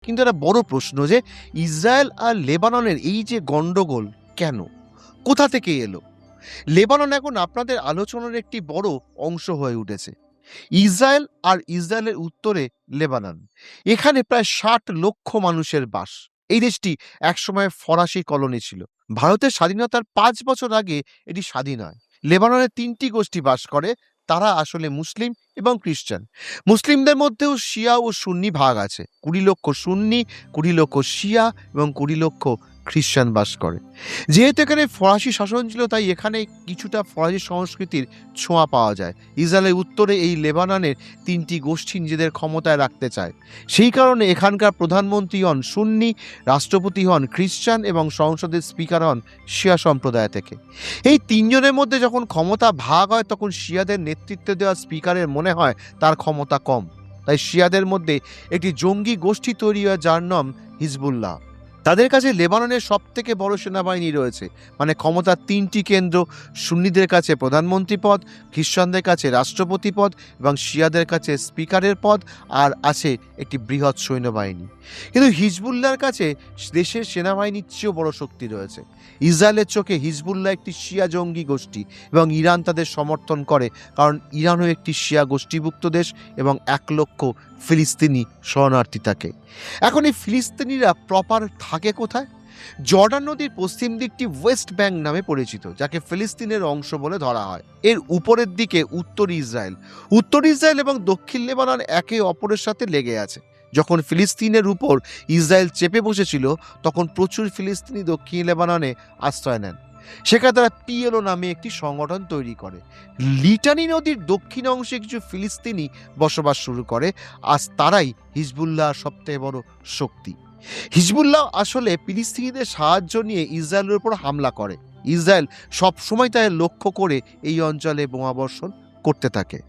কিন্তু একটা বড় প্রশ্ন যে ইসরায়েল আর লেবাননের এই যে গন্ডগোল কেন? কোথা থেকে এলো? লেবানন এখন আপনাদের আলোচনার একটি বড় অংশ হয়ে উঠেছে। ইসরায়েল আর ইসরায়েলের উত্তরে লেবানন। এখানে প্রায় ৬০ লক্ষ মানুষের বাস। এই দেশটি একসময় ফরাসি কলোনি ছিল। ভারতের স্বাধীনতার ৫ বছর আগে এটি স্বাধীন হয়। লেবাননে ৩টি গোষ্ঠী বাস করে। তারা আসলে মুসলিম এবং খ্রিস্টান। মুসলিমদের মধ্যেও শিয়া ও সুন্নি ভাগ আছে। ২০ লক্ষ সুন্নি, ২০ লক্ষ শিয়া এবং ২০ লক্ষ খ্রিস্টান বাস করে। যেহেতু এখানে ফরাসি শাসন ছিল, তাই এখানে কিছুটা ফরাসি সংস্কৃতির ছোঁয়া পাওয়া যায়। ইসরায়েলের উত্তরে এই লেবাননের ৩টি গোষ্ঠী নিজেদের ক্ষমতায় রাখতে চায়। সেই কারণে এখানকার প্রধানমন্ত্রী হন সুন্নি, রাষ্ট্রপতি হন খ্রিস্টান এবং সংসদের স্পিকার হন শিয়া সম্প্রদায় থেকে। এই ৩ জনের মধ্যে যখন ক্ষমতা ভাগ হয়, তখন শিয়াদের নেতৃত্ব দেওয়া স্পিকারের মনে হয় তার ক্ষমতা কম। তাই শিয়াদের মধ্যে একটি জঙ্গি গোষ্ঠী তৈরি হয়, যার নাম হিজবুল্লাহ। তাদের কাছে লেবাননের সবথেকে বড় সেনাবাহিনী রয়েছে। মানে ক্ষমতার ৩টি কেন্দ্র: সুন্নিদের কাছে প্রধানমন্ত্রী পদ, খ্রিস্টানদের কাছে রাষ্ট্রপতি পদ এবং শিয়াদের কাছে স্পিকারের পদ, আর আছে একটি বৃহৎ সৈন্যবাহিনী। কিন্তু হিজবুল্লাহর কাছে দেশের সেনাবাহিনীর চেয়েও বড় শক্তি রয়েছে। ইসরায়েলের চোখে হিজবুল্লাহ একটি শিয়া জঙ্গি গোষ্ঠী এবং ইরান তাদের সমর্থন করে, কারণ ইরানও একটি শিয়া গোষ্ঠীভুক্ত দেশ এবং ১ লক্ষ ফিলিস্তিনি শরণার্থী থাকে। এখন এই ফিলিস্তিনিরা প্রপার থাকে কোথায়? জর্ডান নদীর পশ্চিম দিকটি ওয়েস্ট ব্যাংক নামে পরিচিত, যাকে ফিলিস্তিনের অংশ বলে ধরা হয়। এর উপরের দিকে উত্তর ইসরায়েল। উত্তর ইসরায়েল এবং দক্ষিণ লেবানন একে অপরের সাথে লেগে আছে। যখন ফিলিস্তিনের উপর ইসরায়েল চেপে বসেছিল, তখন প্রচুর ফিলিস্তিনি দক্ষিণ লেবাননে আশ্রয় নেন। সেখানে তারা পিএলও নামে একটি সংগঠন তৈরি করে। লিটানি নদীর দক্ষিণ অংশে কিছু ফিলিস্তিনি বসবাস শুরু করে। আজ তারাই হিজবুল্লাহ সবথেকে বড় শক্তি। হিজবুল্লাহ আসলে ফিলিস্তিনিদের সাহায্য নিয়ে ইসরায়েলের উপর হামলা করে। ইসরায়েল সবসময় তাদের লক্ষ্য করে এই অঞ্চলে বোমাবর্ষণ করতে থাকে।